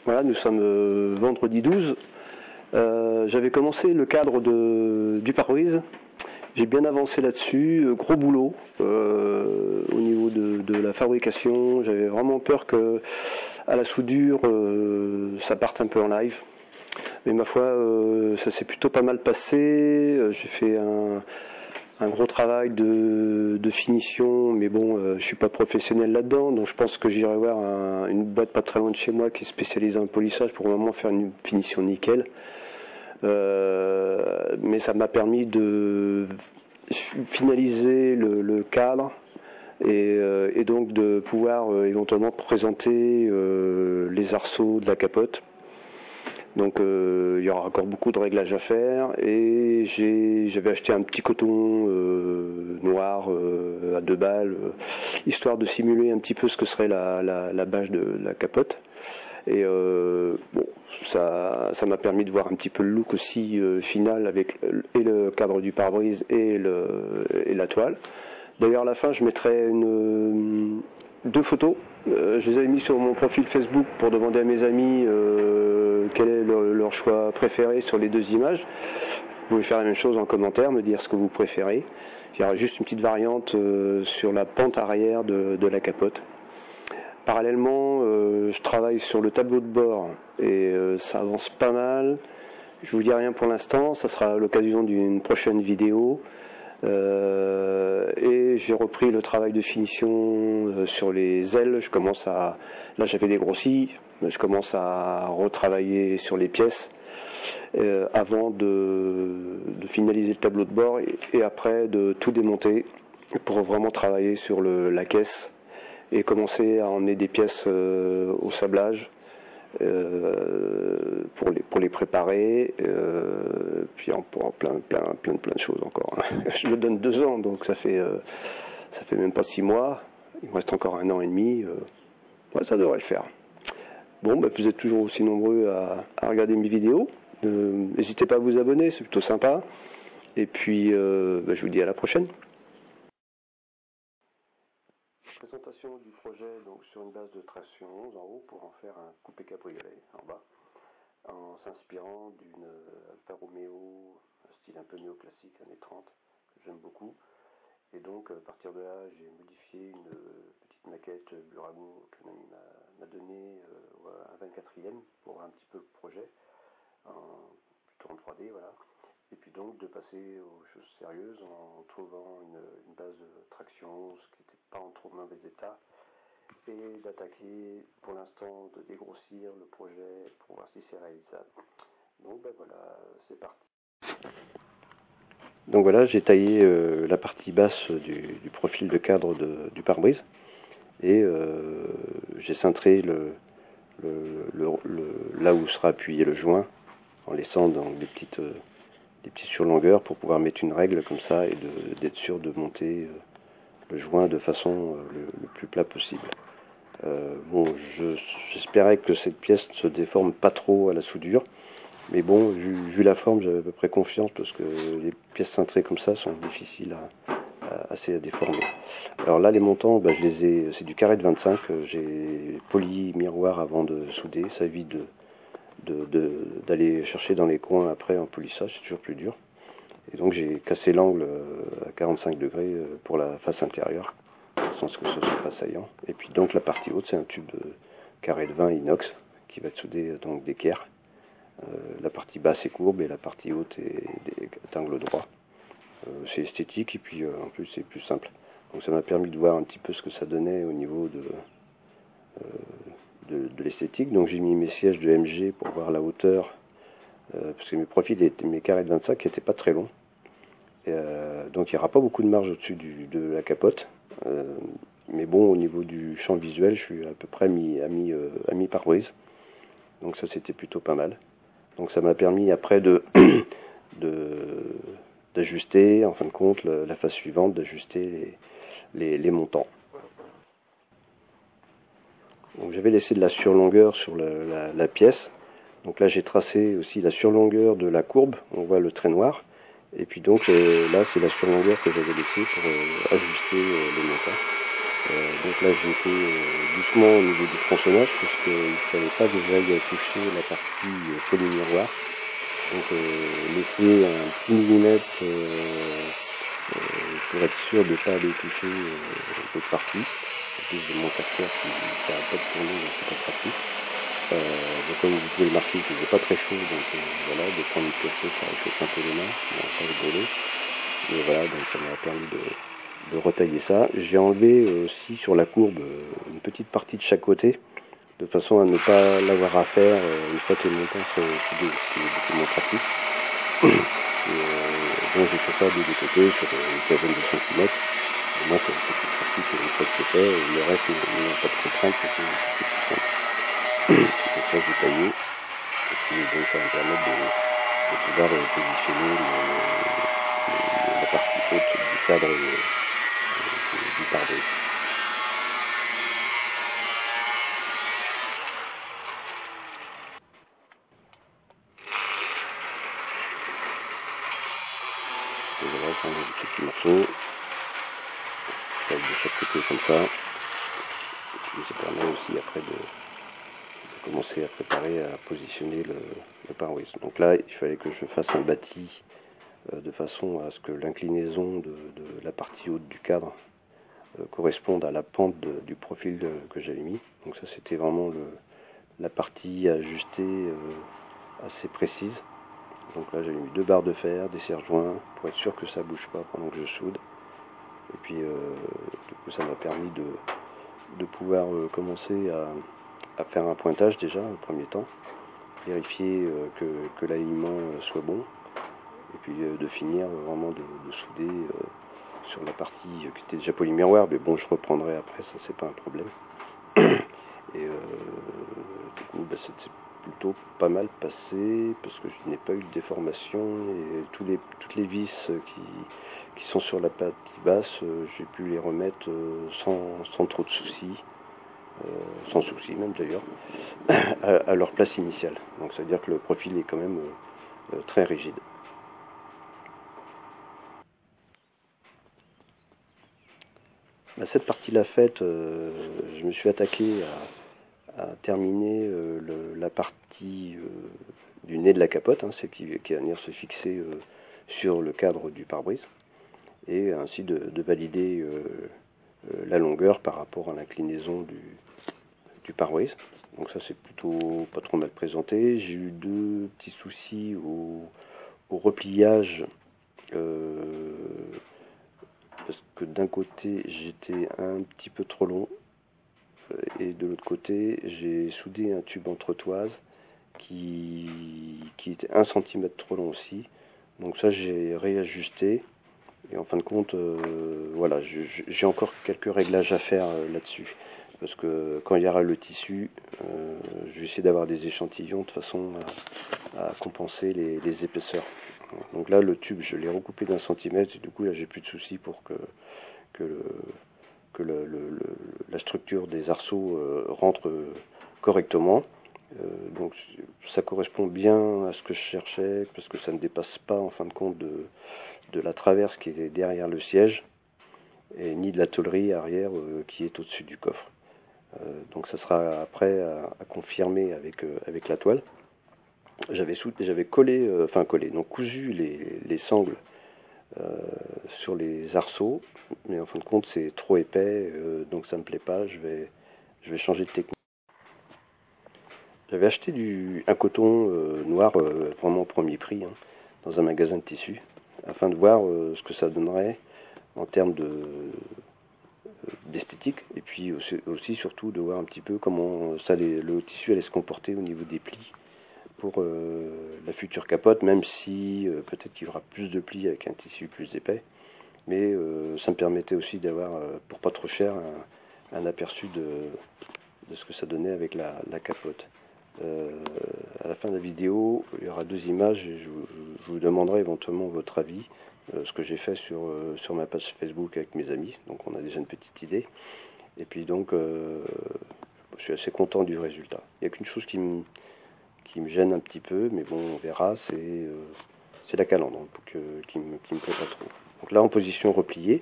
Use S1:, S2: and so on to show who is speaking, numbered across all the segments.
S1: Voilà, nous sommes vendredi 12. J'avais commencé le cadre du pare-brise. J'ai bien avancé là-dessus, gros boulot au niveau de la fabrication. J'avais vraiment peur que à la soudure ça parte un peu en live. Mais ma foi, ça s'est plutôt pas mal passé. J'ai fait un gros travail de finition, mais bon, je suis pas professionnel là-dedans, donc je pense que j'irai voir une boîte pas très loin de chez moi qui est spécialisée en polissage pour vraiment faire une finition nickel. Mais ça m'a permis de finaliser le cadre et donc de pouvoir éventuellement présenter les arceaux de la capote. Donc il y aura encore beaucoup de réglages à faire et j'avais acheté un petit coton noir à 2 balles histoire de simuler un petit peu ce que serait la bâche de la capote. Et bon, ça m'a permis de voir un petit peu le look aussi final avec et le cadre du pare-brise et la toile. D'ailleurs à la fin je mettrai deux photos. Je les avais mis sur mon profil Facebook pour demander à mes amis quel est leur choix préféré sur les deux images. Vous pouvez faire la même chose en commentaire, me dire ce que vous préférez. Il y aura juste une petite variante sur la pente arrière de la capote. Parallèlement, je travaille sur le tableau de bord et ça avance pas mal. Je vous dis rien pour l'instant, ça sera l'occasion d'une prochaine vidéo. Et j'ai repris le travail de finition sur les ailes. Là j'avais dégrossi, je commence à retravailler sur les pièces avant de finaliser le tableau de bord et après de tout démonter pour vraiment travailler sur la caisse et commencer à emmener des pièces au sablage pour les préparer, puis on pourra plein de choses encore. Je me donne 2 ans, donc ça fait même pas 6 mois. Il me reste encore 1 an et demi. Ouais, ça devrait le faire. Bon, bah, vous êtes toujours aussi nombreux à regarder mes vidéos. N'hésitez pas à vous abonner, c'est plutôt sympa. Et puis, bah, je vous dis à la prochaine. Présentation du projet donc sur une base de traction 11 en haut pour en faire un coupé cabriolet en bas, en s'inspirant d'une Alfa Romeo style un peu néoclassique années 30 que j'aime beaucoup. Et donc à partir de là j'ai modifié une petite maquette Burago qu'un ami m'a donné un 24e pour voir un petit peu le projet plutôt en 3D, voilà. Et puis donc de passer aux choses sérieuses en trouvant une base de traction 11 qui n'était pas en trop mauvais état et d'attaquer pour l'instant de dégrossir le projet pour voir si c'est réalisable. Donc ben voilà, c'est parti. Donc voilà, j'ai taillé la partie basse du profil de cadre du pare-brise et j'ai cintré là où sera appuyé le joint en laissant donc des petites surlongueurs pour pouvoir mettre une règle comme ça et d'être sûr de monter le joint de façon le plus plat possible. Bon, j'espérais que cette pièce ne se déforme pas trop à la soudure, mais bon, vu la forme, j'avais à peu près confiance parce que les pièces cintrées comme ça sont difficiles assez à déformer. Alors là, les montants, bah, c'est du carré de 25, j'ai poli miroir avant de souder, ça évite d'aller chercher dans les coins après en polissage, c'est toujours plus dur. Et donc j'ai cassé l'angle à 45 degrés pour la face intérieure, sans que ce soit pas saillant. Et puis donc la partie haute, c'est un tube carré de 20 inox qui va être soudé donc d'équerre. La partie basse est courbe et la partie haute est angle droit. C'est esthétique et puis en plus c'est plus simple. Donc ça m'a permis de voir un petit peu ce que ça donnait au niveau de l'esthétique. Donc j'ai mis mes sièges de MG pour voir la hauteur, parce que mes carrés de 25 n'étaient pas très longs. Donc il n'y aura pas beaucoup de marge au-dessus de la capote. Mais bon, au niveau du champ visuel, je suis à peu près à mi pare-brise. Donc ça c'était plutôt pas mal. Donc ça m'a permis après d'ajuster, en fin de compte, la phase suivante, d'ajuster les montants. Donc j'avais laissé de la surlongueur sur la pièce. Donc là j'ai tracé aussi la surlongueur de la courbe, on voit le trait noir. Et puis donc là c'est la surlongueur que j'avais laissée pour ajuster les montants. Donc là j'ai été doucement au niveau du tronçonnage parce qu'il ne fallait pas que j'aille toucher la partie polymiroir. Donc laisser un petit millimètre pour être sûr de ne pas aller toucher l'autre partie. En plus j'ai mon capteur qui n'arrête pas de tourner, donc c'est pas pratique. Donc comme vous pouvez le remarquer, il faisait pas très chaud, donc voilà, de prendre une café, ça réchauffe un peu les mains, bon, pas se brûler. Et voilà, donc ça m'a permis de retailler ça. J'ai enlevé aussi sur la courbe une petite partie de chaque côté, de façon à ne pas l'avoir à faire une fois que les montants sont soudés, ce qui est beaucoup moins pratique. Donc j'ai fait ça des deux côtés sur une quinzaine de centimètres. Au moins c'est plus pratique une fois que c'est fait, et le reste n'ayant pas de contrainte, c'est plus simple. Donc ça j'ai taillé, et puis donc ça va me permettre de pouvoir positionner la partie haute du cadre du pare-brise. Et voilà, ça enlève ce petit morceau, ça de chaque côté comme ça, et ça permet aussi après de commencer à préparer, à positionner le pare-brise. Donc là, il fallait que je fasse un bâti de façon à ce que l'inclinaison de la partie haute du cadre corresponde à la pente du profil que j'avais mis. Donc ça, c'était vraiment la partie ajustée assez précise. Donc là, j'ai mis 2 barres de fer, des serre-joints pour être sûr que ça bouge pas pendant que je soude. Et puis, du coup, ça m'a permis de pouvoir commencer à faire un pointage déjà, au premier temps, vérifier que l'alignement soit bon, et puis de finir vraiment de souder sur la partie qui était déjà polymiroir, mais bon, je reprendrai après, ça c'est pas un problème. Et du coup, bah, c'était plutôt pas mal passé parce que je n'ai pas eu de déformation et toutes les vis qui sont sur la partie basse, j'ai pu les remettre sans trop de soucis, sans souci même d'ailleurs, à leur place initiale. Donc ça veut dire que le profil est quand même très rigide. Bah, cette partie-là faite, je me suis attaqué à terminer la partie du nez de la capote, hein, c'est qui va venir se fixer sur le cadre du pare-brise, et ainsi de valider la longueur par rapport à l'inclinaison du pare-brise. Donc ça c'est plutôt pas trop mal présenté. J'ai eu 2 petits soucis au repliage, parce que d'un côté j'étais un petit peu trop long, et de l'autre côté j'ai soudé un tube en trottoise qui était 1 cm trop long aussi. Donc ça j'ai réajusté, et en fin de compte voilà, j'ai encore quelques réglages à faire là-dessus, parce que quand il y aura le tissu, je vais essayer d'avoir des échantillons de façon à compenser les épaisseurs. Donc là le tube je l'ai recoupé d'1 centimètre, et du coup là j'ai plus de soucis pour que la structure des arceaux rentre correctement. Donc ça correspond bien à ce que je cherchais, parce que ça ne dépasse pas en fin de compte de la traverse qui est derrière le siège, et ni de la tôlerie arrière qui est au-dessus du coffre. Donc ça sera après à confirmer avec la toile. J'avais collé, donc cousu les sangles sur les arceaux, mais en fin de compte c'est trop épais, donc ça me plaît pas, je vais changer de technique. J'avais acheté un coton noir vraiment premier prix, hein, dans un magasin de tissus, afin de voir ce que ça donnerait en termes d'esthétique, et puis aussi surtout de voir un petit peu comment le tissu allait se comporter au niveau des plis pour la future capote, même si peut-être qu'il y aura plus de plis avec un tissu plus épais, mais ça me permettait aussi d'avoir, pour pas trop cher, un aperçu de ce que ça donnait avec la capote. À la fin de la vidéo, il y aura 2 images, et je vous demanderai éventuellement votre avis, ce que j'ai fait sur ma page Facebook avec mes amis, donc on a déjà une petite idée. Et puis donc, je suis assez content du résultat. Il n'y a qu'une chose qui me gêne un petit peu, mais bon, on verra, c'est la calandre qui me plaît pas trop. Donc là, en position repliée,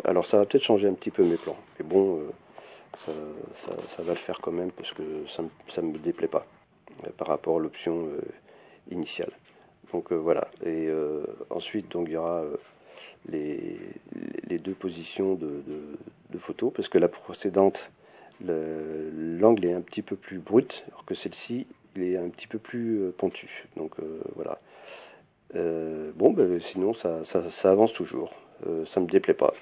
S1: Alors ça va peut-être changer un petit peu mes plans, mais bon, ça va le faire quand même parce que ça me déplaît pas par rapport à l'option initiale. Donc voilà. Et ensuite, donc il y aura les deux positions de photo, parce que la précédente, l'angle est un petit peu plus brut, alors que celle-ci, il est un petit peu plus pentu. Donc voilà. Bon, ben, sinon ça avance toujours. Ça me déplaît pas.